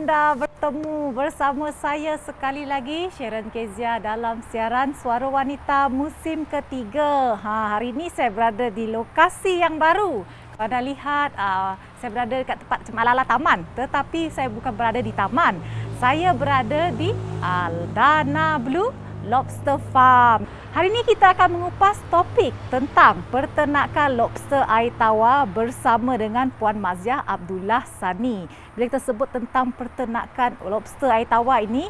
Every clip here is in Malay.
anda bertemu bersama saya sekali lagi, Sharon Kezia, dalam siaran Suara Wanita musim ketiga. Hari ini saya berada di lokasi yang baru. Kalau anda lihat, saya berada dekat tempat Cemalala Taman. Tetapi saya bukan berada di taman. Saya berada di Aldana Blue Lobster Farm. Hari ini kita akan mengupas topik tentang peternakan lobster air tawar bersama dengan Puan Maziah Abdullah Sani. Bila kita sebut tentang peternakan lobster air tawar ini,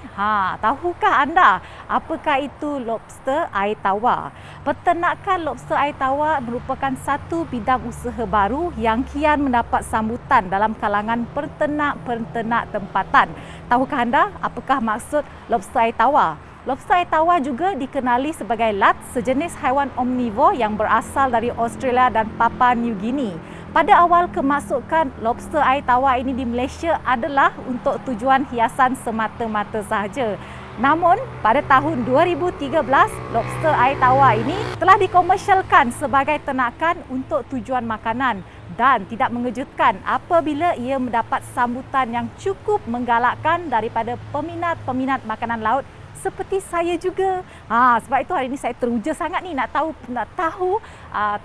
tahukah anda apakah itu lobster air tawar? Peternakan lobster air tawar merupakan satu bidang usaha baru yang kian mendapat sambutan dalam kalangan peternak-peternak tempatan. Tahukah anda apakah maksud lobster air tawar? Lobster air tawar juga dikenali sebagai lat, sejenis haiwan omnivor yang berasal dari Australia dan Papua New Guinea. Pada awal kemasukan lobster air tawar ini di Malaysia adalah untuk tujuan hiasan semata-mata sahaja. Namun, pada tahun 2013, lobster air tawar ini telah dikomersialkan sebagai ternakan untuk tujuan makanan dan tidak mengejutkan apabila ia mendapat sambutan yang cukup menggalakkan daripada peminat-peminat makanan laut seperti saya juga. Sebab itu hari ini saya teruja sangat ni nak tahu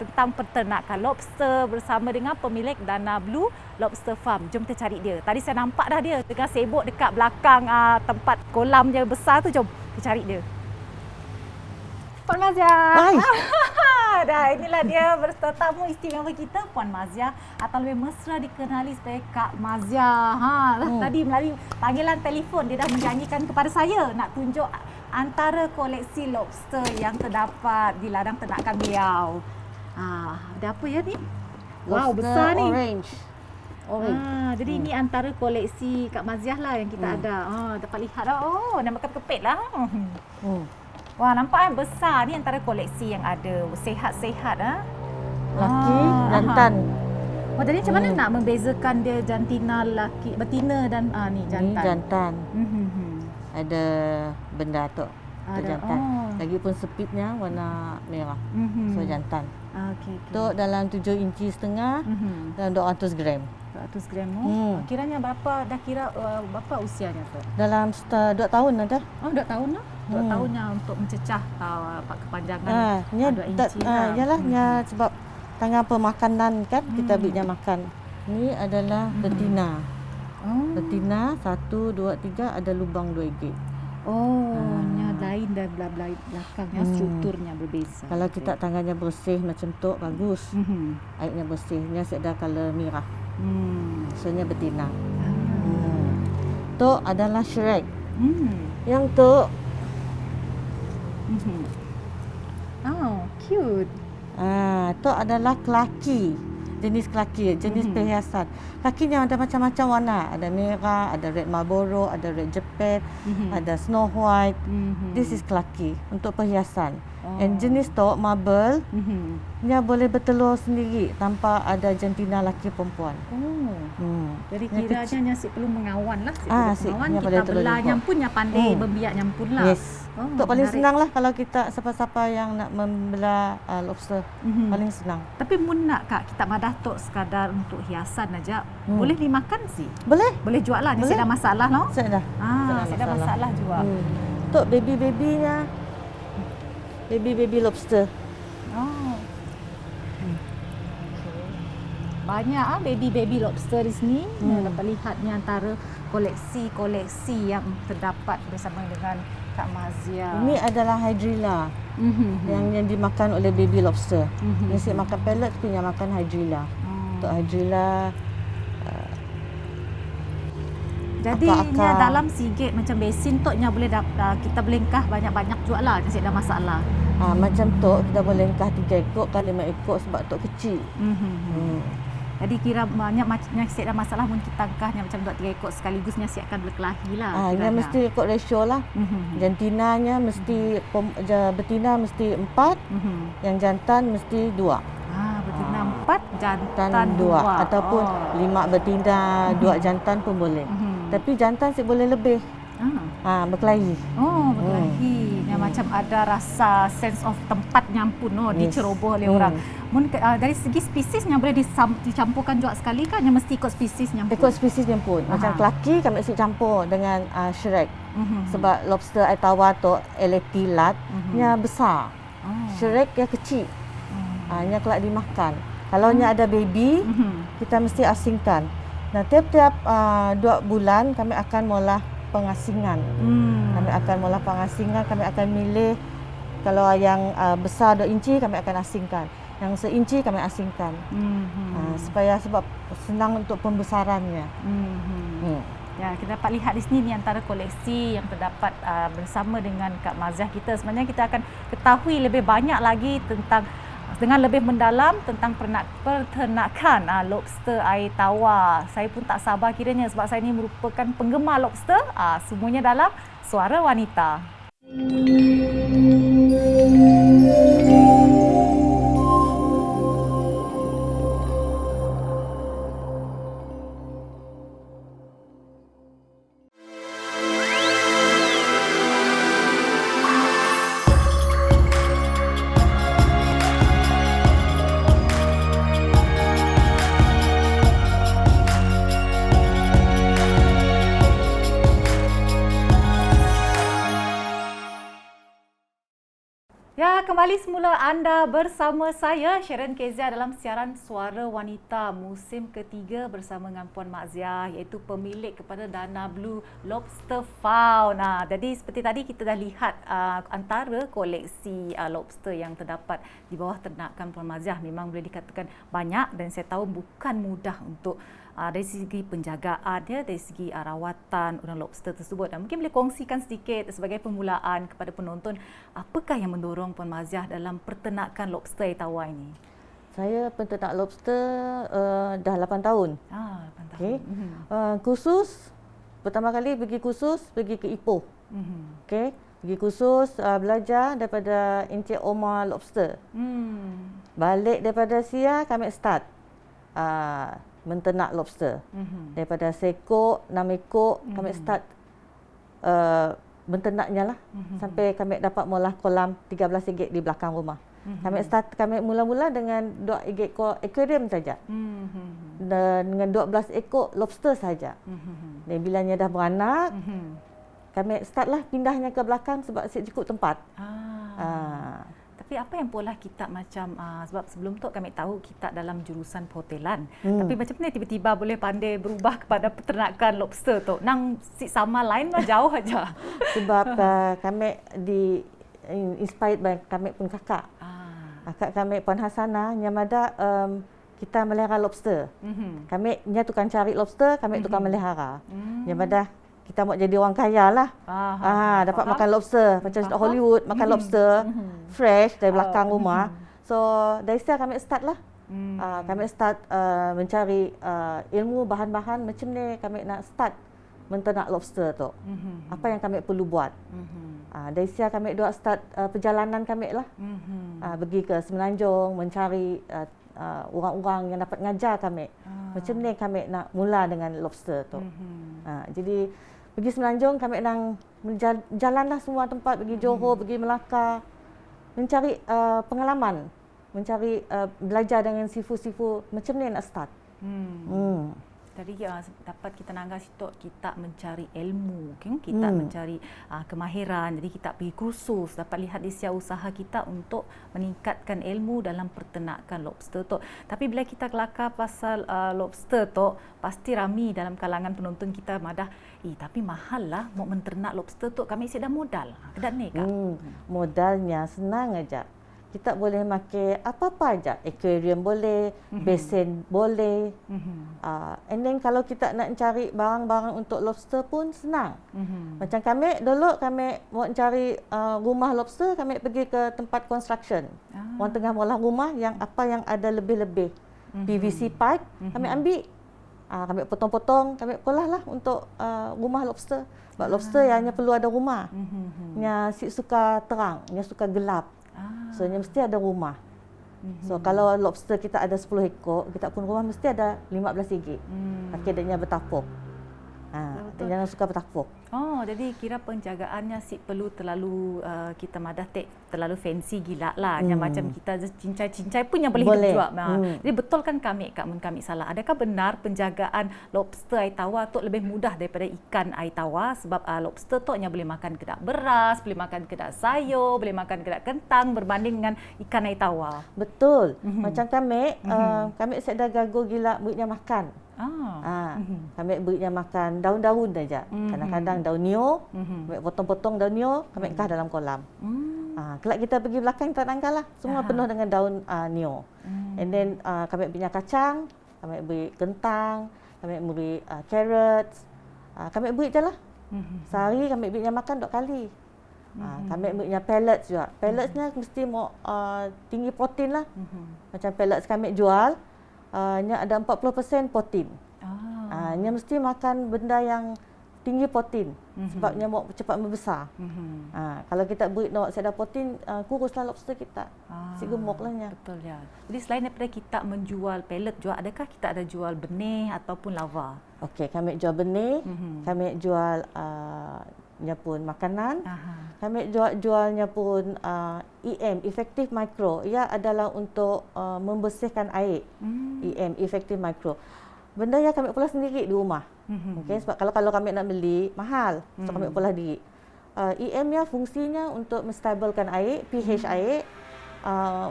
tentang peternakan lobster bersama dengan pemilik Aldana Blue Lobster Farm. Jom kita cari dia. Tadi saya nampak dah dia tengah sibuk dekat belakang tempat kolam yang besar tu. Jom kita cari dia. Puan Maziah. Dah, inilah dia bertetamu istimewa kita, Puan Maziah, atau lebih mesra dikenali sebagai Kak Maziah. Tadi melalui panggilan telefon dia dah menjanjikan kepada saya nak tunjuk antara koleksi lobster yang terdapat di ladang ternakan beliau. Ada apa ya ni? Wow, besar ni. Orange. Jadi ini antara koleksi Kak Maziah lah yang kita ada. Dapat lihat dah. Oh, nama kepit lah. Wah, nampak kan besar ni antara koleksi yang ada. Sehat-sehat Laki, jantan. Jadi macam mana nak membezakan dia jantina, laki, betina dan ni jantan? Ini jantan. Ada benda tu. Jantan. Lagipun sepitnya warna merah. So jantan. Okay. Tu dalam 7 inci setengah dan 200 gram. 200 gram. Kiranya berapa usianya tu? Dalam 2 tahun ada. 2 tahun lah. 2 tahunnya untuk mencecah kepanjangan 2 inci. Yalah, sebab tangan pemakanan kan kita berinya makan. Ini adalah betina. Betina 1, 2, 3 ada lubang 2 gig. Lain dan belakangnya strukturnya berbeza. Kalau kita tangannya bersih macam tu bagus. Airnya bersihnya ada color merah. Maksudnya betina. Tu adalah Shrek. Yang tu cute. Tu adalah kelaki. Jenis kelaki, jenis perhiasan. Kakinya ada macam-macam warna. Ada merah, ada red Marlboro, ada red Japan, ada Snow White. This is kelaki untuk perhiasan. And jenis tu marble, dia boleh bertelur sendiri tanpa ada jantina laki perempuan. Jadi kiranya Sik perlu mengawan lah. Kita belanya pun yang pandai membiaknya pun lah. Yes. Untuk paling senang lah kalau kita siapa-siapa yang nak membelah lobster. Paling senang. Tapi mun nak Kak, kita madah tok sekadar untuk hiasan aja. Boleh dimakan sih? Boleh. Boleh jual lah. Saya ada masalah no? Saya dah. Saya ada masalah jual. Untuk baby-babynya. Baby lobster. Banyak baby lobster di sini. Dapat lihatnya antara koleksi-koleksi yang terdapat bersama dengan Kak Maziah. Ini adalah hydrilla. Yang dimakan oleh baby lobster. Yang saya makan pellet punya makan hydrilla. Untuk hydrilla jadi dalam sigit macam besin tu boleh kita boleh engkah banyak-banyak jual lah. Saya ada masalah. Macam tu kita boleh engkah 3 ekor kan 5 ekor sebab tu kecil. Jadi kira banyak macamnya saya ada masalah pun kita engkahnya macam 2-3 ekor sekaligusnya saya akan berkelahi lah. Dia mesti ikut ratio lah. Jantinanya mesti betina mesti 4, yang jantan mesti 2. Betina 4, jantan 2 ataupun 5 betina, 2 jantan pun boleh. Tapi jantan boleh lebih. berkelahi. Oh, berkelahi. Yang macam ada rasa sense of tempat nyampun diceroboh oleh orang. Dari segi spesies yang boleh dicampurkan juga sekali kan, yang mesti ikut spesies nyampun. Ikut spesies nyampun. Macam kelaki kami mesti campur dengan Shrek. Sebab lobster air tawar tu eletilat nya besar. Shrek yang kecil. Nya kelak dimakan. Kalau nya ada baby, kita mesti asingkan. Nah, tiap-tiap 2 bulan kami akan mula pengasingan. Kami akan milih kalau yang besar 2 inci kami akan asingkan. Yang seinci kami asingkan. Sebab senang untuk pembesarannya. Ya, kita dapat lihat di sini ni antara koleksi yang terdapat bersama dengan Kak Maziah kita. Sebenarnya kita akan ketahui lebih banyak lagi dengan lebih mendalam tentang peternakan lobster air tawar. Saya pun tak sabar kiranya sebab saya ini merupakan penggemar lobster. Semuanya dalam Suara Wanita. Ya, kembali semula anda bersama saya Sharon Kezia dalam siaran Suara Wanita musim ketiga bersama dengan Puan Maziah, iaitu pemilik kepada Dana Blue Lobster Farm. Jadi seperti tadi kita dah lihat antara koleksi lobster yang terdapat di bawah ternakan Puan Maziah memang boleh dikatakan banyak, dan saya tahu bukan mudah untuk dari segi penjagaan dia, dari segi rawatan udang lobster tersebut. Dan mungkin boleh kongsikan sedikit sebagai permulaan kepada penonton, apakah yang mendorong Puan Maziah dalam pertenakan lobster air tawar ini? Saya penternak lobster dah 8 tahun. 8 tahun. Okay. Kursus, pertama kali pergi ke Ipoh. Okay. Pergi kursus belajar daripada Encik Omar Lobster. Balik daripada Sia, kami start menternak lobster. Daripada seekor, 6 ekor, kami start menternaknya lah. Sampai kami dapat mula kolam 13 ringgit di belakang rumah. Kami mula-mula dengan 2 ekor aquarium saja. Dan dengan 12 ekor lobster saja. Dan bilanya dah beranak, kami start lah pindahnya ke belakang sebab cukup tempat. Tapi apa yang pola kita macam sebab sebelum tu kami tahu kita dalam jurusan perhotelan. Tapi macam mana tiba-tiba boleh pandai berubah kepada peternakan lobster tu? Nang sama lain lah jauh aja. Sebab kami inspired by kami pun kakak. Kakak kami Puan Hasanah yang ada kita melihara lobster. Kami nya tukang cari lobster, kami tukang melihara. Yang ada kita mau jadi orang kaya lah. Dapat makan lobster. Macam Hollywood, makan lobster fresh dari belakang rumah. So, dari situ kami start lah. Kami start mencari ilmu bahan-bahan macam ni. Kami nak start menternak lobster tu. Apa yang kami perlu buat. Dari situ kami start perjalanan kami lah. Pergi ke Semenanjung, mencari orang-orang yang dapat ngajar kami. Macam ni kami nak mula dengan lobster tu. Jadi pergi Semenanjung, kami nak jalanlah semua tempat, pergi Johor, pergi Melaka, mencari pengalaman, mencari belajar dengan sifu-sifu. Macam ni nak start. Tadi dapat kita nanggas itu kita mencari ilmu, kan? Kita mencari kemahiran. Jadi kita pergi kursus, dapat lihat di siap usaha kita untuk meningkatkan ilmu dalam pertenakan lobster tu. Tapi bila kita kelakar pasal lobster tu, pasti ramai dalam kalangan penonton kita madah, tapi mahal lah mau menternak lobster tu, kami dah modal. Kedan ni Kak? Modalnya senang aja. Kita boleh pakai apa-apa aja. Aquarium boleh, basin boleh. And then kalau kita nak cari barang-barang untuk lobster pun senang. Macam kami dulu kami mau cari rumah lobster, kami pergi ke tempat construction. Orang tengah mula rumah yang apa yang ada lebih-lebih. PVC pipe kami ambil. Kami potong-potong, kami olah lah untuk rumah lobster. Sebab lobster yang hanya perlu ada rumah. Yang suka terang, yang suka gelap. So, mesti ada rumah. So, kalau lobster kita ada 10 ekor, kita pun rumah mesti ada 15 ringgit. Akhirnya bertapuk. Betul. Jangan suka bertapuk. Oh, jadi kira penjagaannya perlu terlalu kita madah terlalu fancy gila lah. Yang macam kita cincai-cincai pun yang boleh hidup juga. Jadi betul kan kami salah. Adakah benar penjagaan lobster air tawar tu lebih mudah daripada ikan air tawar, sebab lobster tu hanya boleh makan kedak beras, boleh makan kedak sayur, boleh makan kedak kentang berbanding dengan ikan air tawar. Betul. Macam kami, kami sedar gago gila buatnya makan. Kami berinya makan daun-daun saja. Kadang-kadang daun nio, kami potong-potong daun nio, kami kah dalam kolam. Kelak kita pergi belakang tak nangkal lah. Semua penuh dengan daun nio. And then kami berinya kacang, kami beri kentang, kami beri carrots. Kami beri je lah. Sehari kami berinya makan 2 kali. Kami berinya pellets juga. Pelletsnya mesti mau tinggi protein lah. Macam pellets kami jual, nya ada 40% protein. Nya mesti makan benda yang tinggi protein sebabnya mau cepat membesar. Kalau kita beri nak sedar protein, kuruslah lobster kita. Si gemuk lah nya. Betul ya. Jadi selain daripada kita menjual pellet juga, adakah kita ada jual benih ataupun lava? Okey, kami jual benih, kami jual nya pun makanan. Kami jualnya pun EM, Effective Micro. Ia adalah untuk membersihkan air. EM, Effective Micro. Benda yang kami pula sendiri di rumah. Okey, sebab kalau kami nak beli mahal, so kami pula diri. EM nya fungsinya untuk menstabilkan air, pH air,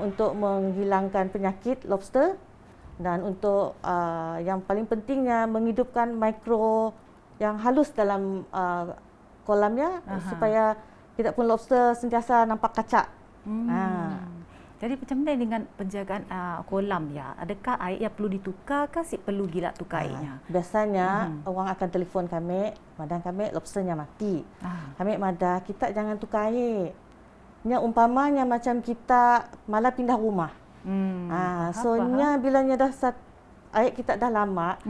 untuk menghilangkan penyakit lobster, dan untuk yang paling pentingnya menghidupkan mikro yang halus dalam kolamnya supaya kita pun lobster sentiasa nampak kacak. Jadi macam mana dengan penjagaan kolam ya? Adakah air yang perlu ditukar ke perlu gila tukar airnya? Biasanya orang akan telefon kami, madam kami lobsternya mati. Kami madah, kita jangan tukar air. Nya umpamanya macam kita malah pindah rumah. So nya bila nya dah air kita dah lama,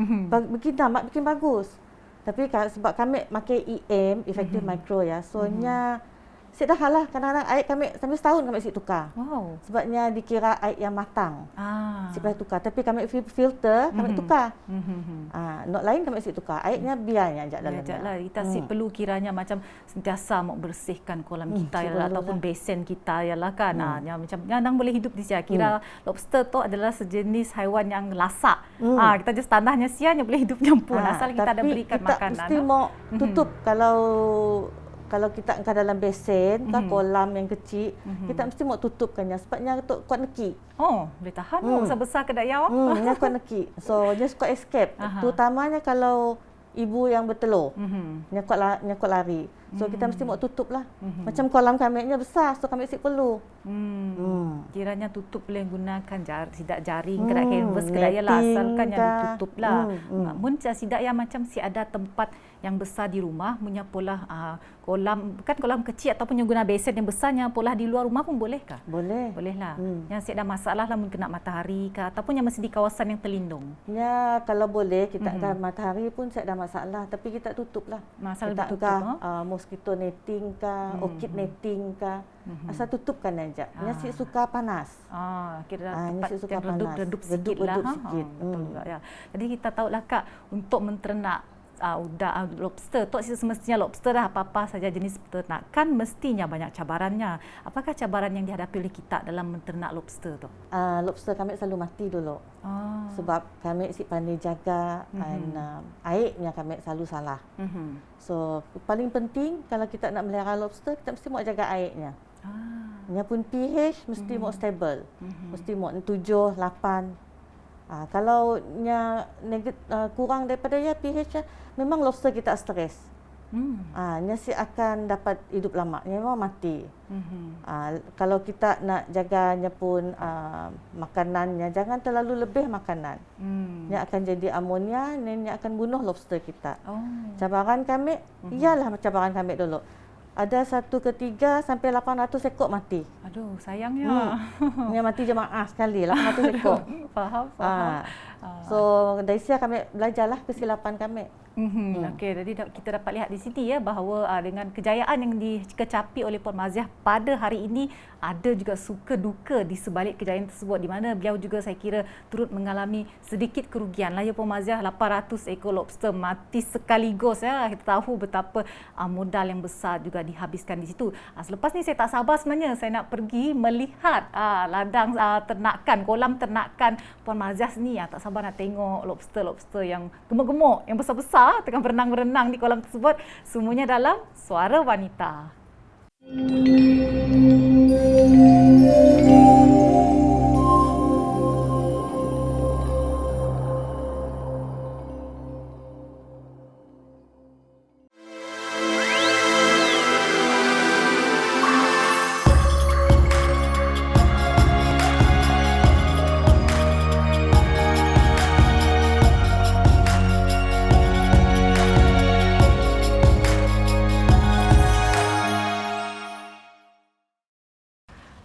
bikin bagus. Tapi sebab kami pakai EM, Effective Micro ya, so nya dah halah kadang-kadang air kami sampai setahun kami tukar. Wow. Sebabnya dikira air yang matang. Boleh tukar. Tapi kami filter, kami tukar. Not lain kami tukar. Airnya biarnya ajak dalamnya. Ajaklah. Kita perlu kiranya macam sentiasa mau bersihkan kolam kita ataupun besen kita yalah kan. Yang macam kadang boleh hidup di sini. Kira lobster tu adalah sejenis haiwan yang lasak. Kita just tandahnya sianya boleh hidup nyampur asal kita ada berikan makanan. Tapi kita mesti mau tutup kalau kita angkat dalam besen ke kolam yang kecil, kita mesti mau tutupkannya sebabnya untuk kuat neki. Oh, boleh tahan besar-besar ke dayau. Nya kuat neki. So just kuat escape. Terutamanya kalau ibu yang bertelur. Nya kuat lari. So kita mesti mau tutup lah. Macam kolam kami nya besar, so kami perlu. Kiranya tutup boleh gunakan sidak jaring, kedak canvas, kedak yalah asalkan yang ditutup lah. Mun sidak yang macam ada tempat yang besar di rumah, punya pola kolam, bukan kolam kecil ataupun yang guna besen yang besarnya pola di luar rumah pun bolehkah? Boleh. Bolehlah. Yang ada masalah lah mun kena matahari ke ataupun yang masih di kawasan yang terlindung. Ya, kalau boleh kita angkat matahari pun ada masalah, tapi kita tutuplah. Masalah kita tutup. Mosquito netting ke, orchid netting ke. Asal tutupkan aja. Nya suka panas. Kira tempat yang redup sikit lah. Betul juga ya. Jadi kita tahulah Kak, untuk menternak lobster tu semestinya lobster dah apa-apa saja jenis peternakan mestinya banyak cabarannya. Apakah cabaran yang dihadapi oleh kita dalam menternak lobster tu? Lobster kami selalu mati dulu. Sebab kami pandai jaga dan airnya kami selalu salah. So paling penting kalau kita nak melihara lobster, kita mesti mau jaga airnya. Nya pun pH mesti mau stable. Mesti mau 7, 8. Kalau kurang daripada pH, memang lobster kita stres. Nya akan dapat hidup lama, memang mati. Kalau kita nak jaganya pun makanannya, jangan terlalu lebih makanan. Nya akan jadi amonia, nya akan bunuh lobster kita. Cabaran kami, ialah cabaran kami dulu. Ada 1/3 sampai 800 ekor mati. Aduh, sayangnya. Nya mati jemaah sekali, 800 ekor. Faham. So dari situ kami belajarlah kesilapan kami. Okey, jadi kita dapat lihat di sini ya bahawa dengan kejayaan yang dikecapi oleh Puan Maziah pada hari ini, ada juga suka duka di sebalik kejayaan tersebut, di mana beliau juga saya kira turut mengalami sedikit kerugian lah ya Puan Maziah. 800 ekor lobster mati sekaligus ya. Kita tahu betapa modal yang besar juga dihabiskan di situ. Selepas ni saya tak sabar sebenarnya saya nak pergi melihat ladang ternakan, kolam ternakan Puan Maziah sini. Tak sabar nak tengok lobster-lobster yang gemuk-gemuk, yang besar-besar tengah berenang-berenang di kolam tersebut. Semuanya dalam Suara Wanita.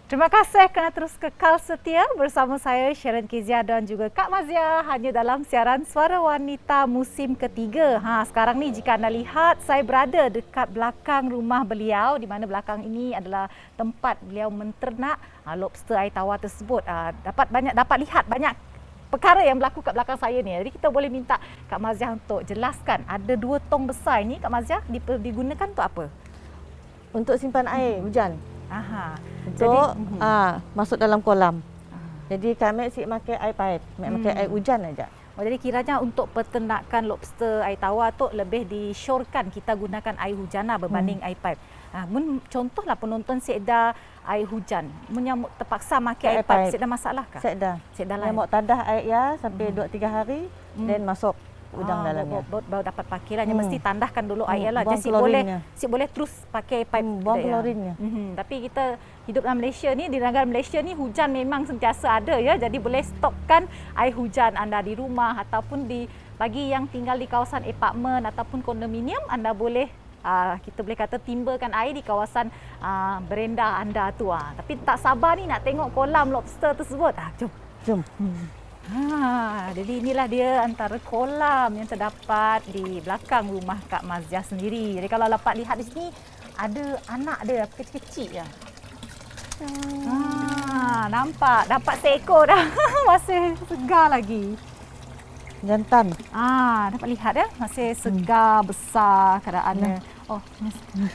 Terima kasih kerana terus kekal setia bersama saya Sharon Kezia dan juga Kak Maziah hanya dalam siaran Suara Wanita musim ketiga. Sekarang ni jika anda lihat saya berada dekat belakang rumah beliau, di mana belakang ini adalah tempat beliau menternak lobster air tawar tersebut. Dapat lihat banyak perkara yang berlaku kat belakang saya ni. Jadi kita boleh minta Kak Maziah untuk jelaskan. Ada 2 tong besar ini Kak Maziah digunakan untuk apa? Untuk simpan air hujan. Jadi masuk dalam kolam. Jadi kami pakai air pipe, pakai air hujan aja. Jadi kiranya untuk peternakan lobster air tawar tu lebih disyorkan kita gunakan air hujan berbanding air pipe. Contohlah penonton seeda air hujan, menyamuk terpaksa pakai air pipe, seeda masalah kah? Seeda. Seeda lah. Mau tadah air ya sampai 2-3 hari dan masuk udang dalamnya. Baru dapat pakai lah. Mesti tandahkan dulu air lah. Buang Si boleh terus pakai pipe. Buang klorinnya. Tapi kita hidup dalam Malaysia ni, di negara Malaysia ni hujan memang sentiasa ada ya. Jadi boleh stokkan air hujan anda di rumah ataupun bagi yang tinggal di kawasan apartmen ataupun kondominium, anda boleh kita boleh kata timbakan air di kawasan berenda anda tu. Tapi tak sabar ni nak tengok kolam lobster tersebut. Jom. Jadi inilah dia antara kolam yang terdapat di belakang rumah Kak Maziah sendiri. Jadi kalau dapat lihat di sini ada anak dia kecil-kecil ya. Nampak dapat seekor dah. Masih segar lagi. Jantan. Dapat lihat ya, masih segar besar keadaannya. Oh,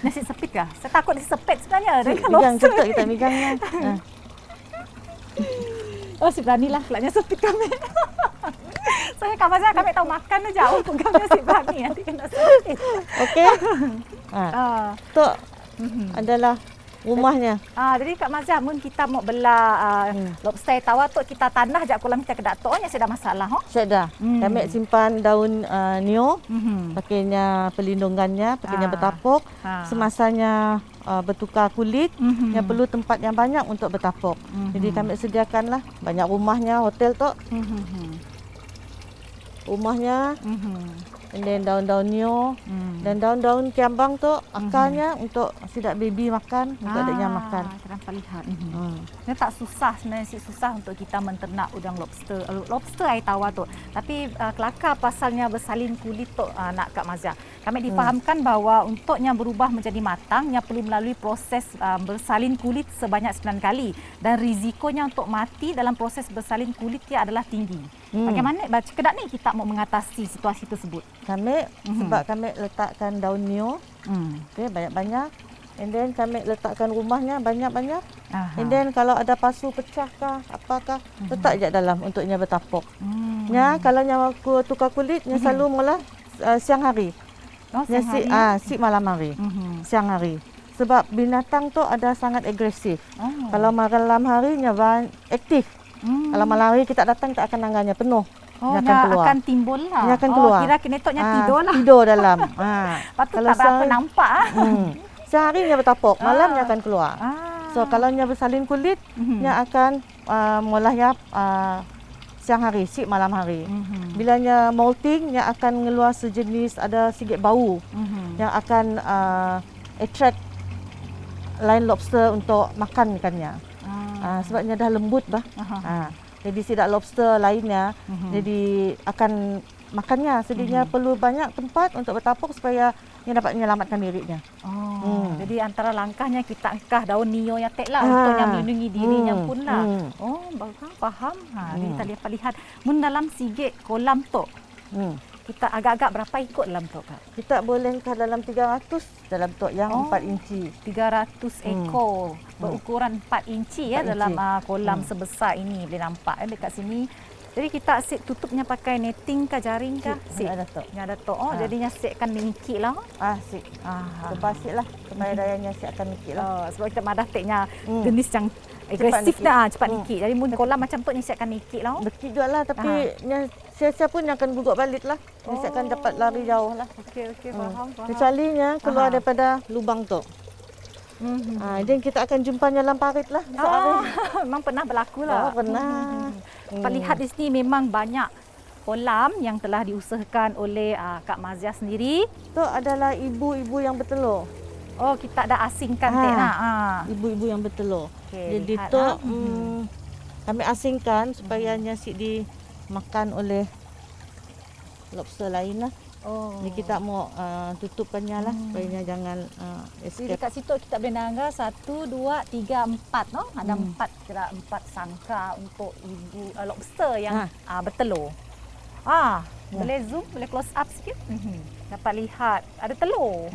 nasi sepit kah? Saya takut nasi sepit sebenarnya. Migang cepat kita migangnya. Oh, si beranilah kelaknya sepit kami. Saya Kak Maziah kami tahu makan aja. Pegangnya si berani nanti kena sepit. Okey. Tu adalah rumahnya. Jadi Kak Maziah mun kita mau belah lobster tawar tu kita tanah jak kolam kita kedak tok nya seda masalah Seda. Kami simpan daun nio, pakainya pelindungannya, pakainya bertapuk. Semasanya bertukar kulit, yang perlu tempat yang banyak untuk bertapuk. Jadi kami sediakanlah banyak rumahnya, hotel tu. Rumahnya, and then daun-daun nio, dan daun-daun kiambang tu akarnya untuk sidak baby makan, untuk adanya makan. Terdapat lihat. Ini tak susah sebenarnya, susah untuk kita menternak udang lobster air tawar tu. Tapi kelakar pasalnya bersalin kulit tu nak Kak Maziah. Kami difahamkan bahawa untuknya berubah menjadi matangnya perlu melalui proses bersalin kulit sebanyak 9 kali dan risikonya untuk mati dalam proses bersalin kulit dia adalah tinggi. Bagaimana kedak ni kita mau mengatasi situasi tersebut? Kami sebab kami letakkan daun nio, banyak-banyak, and then kami letakkan rumahnya banyak-banyak, and then kalau ada pasu pecah kah, apakah, letak je dalam untuknya bertapuk. Kalau nyawa aku tukar kulitnya selalu mula siang hari. Si malam hari, siang hari. Sebab binatang tu ada sangat agresif. Kalau malam harinya aktif. Kalau malam hari kita datang tak akan nangganya penuh. Dia akan keluar. Akan timbul lah. Dia akan keluar. Kira kinetoknya tidur lah. Tidur dalam. Patut tak berapa nampak. Siang hari dia bertapuk, malam dia akan keluar. So kalau dia bersalin kulit, dia akan mulai siang hari, sip malam hari. Bila dia molting, dia akan ngeluar sejenis ada sikit bau yang akan attract lain lobster untuk makan ikannya. Sebab dia dah lembut bah. Jadi sidak lobster lainnya jadi akan makannya. Sedihnya perlu banyak tempat untuk bertapuk supaya dia dapat menyelamatkan dirinya. Jadi antara langkahnya kita angkah daun nio yang tek lah untuk yang melindungi dirinya pun lah. Bagus, faham. Jadi kita lihat mun dalam sigit kolam tu. Kita agak-agak berapa ikut dalam tu, Kak? Kita boleh angkah dalam 300 dalam tok yang 4 inci. 300 ekor berukuran 4 inci 4 ya dalam inci. kolam sebesar ini, boleh nampak dekat sini. Jadi kita asyik tutupnya pakai netting ke jaring kah? Ada tok. Yang ada tok. Jadinya asyikkan mengikit lah. Asyik. Terpasik lah supaya dayanya asyik akan mikir lah. Sebab kita madah teknya jenis yang agresif dah, cepat nikit. Jadi mun kolam macam tu ni asyik akan nikit lah. Dekit juga lah tapi siapa pun yang akan gugut balik lah. Dia akan dapat lari jauh lah. Okey, faham. Kecualinya keluar daripada lubang tu. Dan kita akan jumpanya dalam parit lah. Memang pernah berlaku lah. Pernah. Kita lihat di sini memang banyak kolam yang telah diusahakan oleh Kak Maziah sendiri. Itu adalah ibu-ibu yang bertelur. Oh, kita dah asingkan tek nak. Ibu-ibu yang bertelur. Okay, jadi tu kami asingkan supaya nyasik dimakan oleh lobster lain lah. Jadi kita mau tutupkannya lah supaya jangan Jadi escape. dekat situ kita boleh nangga 1, 2, 3, 4 no. Ada 4 sangka untuk ibu lobster yang bertelur. Boleh zoom, boleh close up sikit. Dapat lihat ada telur.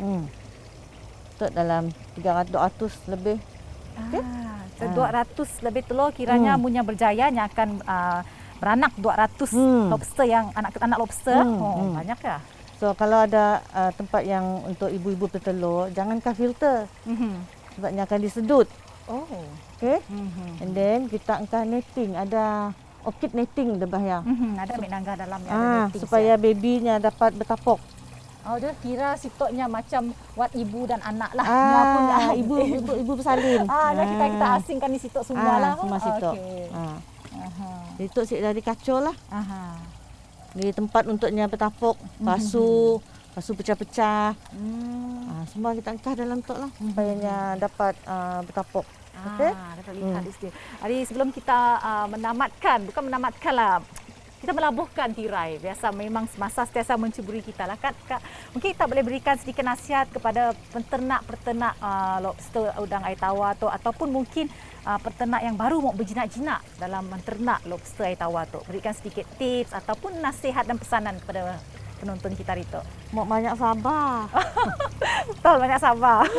Itu dalam 300 lebih. Okay. 200 lebih telur kiranya munnya berjaya yang akan beranak 200 lobster yang anak-anak lobster. Banyak ya. So kalau ada tempat yang untuk ibu-ibu bertelur, jangankan filter. Sebabnya akan disedut. Okay. And then kita angkat netting, ada orchid netting dah bahaya. Ada menangga dalamnya ada netting. Supaya babynya dapat bertapuk. Dia kira sitoknya macam buat ibu dan anak lah. Ibu bersalin. Kita asingkan di sitok semua lah. Semua sitok. Okay. Sitok sik dari kacau lah. Di tempat untuknya bertapuk, pasu pecah-pecah. Semua kita angkah dalam tok lah supaya dapat bertapuk. Okay? Dapat lihat di sini. Jadi sebelum kita bukan menamatkan lah. Kita melabuhkan tirai. Biasa memang semasa sentiasa mencuburi kita lah Kak. Mungkin kita boleh berikan sedikit nasihat kepada peternak lobster udang air tawar tu ataupun mungkin peternak yang baru mau berjinak-jinak dalam menternak lobster air tawar tu. Berikan sedikit tips ataupun nasihat dan pesanan kepada penonton kita hari tu. Mau banyak sabar. Betul, banyak sabar.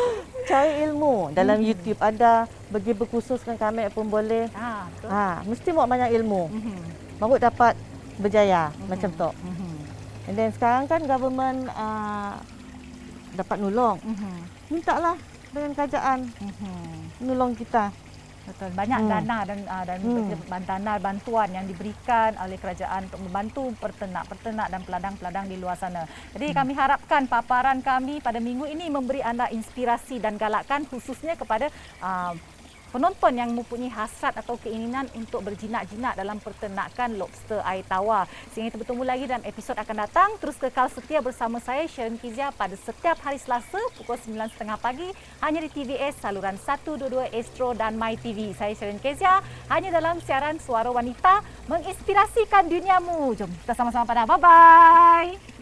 Cari ilmu. Dalam YouTube ada bagi berkhususkan kami pun boleh. Betul. Mesti mau banyak ilmu. Baru dapat berjaya macam tu. And then sekarang kan government dapat nolong. Mintalah dengan kerajaan nolong kita. Betul. Banyak dana dan bantuan yang diberikan oleh kerajaan untuk membantu peternak dan peladang-peladang di luar sana. Jadi kami harapkan paparan kami pada minggu ini memberi anda inspirasi dan galakan khususnya kepada penonton yang mempunyai hasrat atau keinginan untuk berjinak-jinak dalam peternakan lobster air tawar. Sehingga kita bertemu lagi dalam episod akan datang. Terus kekal setia bersama saya Sharon Kezia pada setiap hari Selasa pukul 9.30 pagi hanya di TVS saluran 122 Astro dan MyTV. Saya Sharon Kezia hanya dalam siaran Suara Wanita menginspirasikan duniamu. Jom kita sama-sama pada. Bye-bye.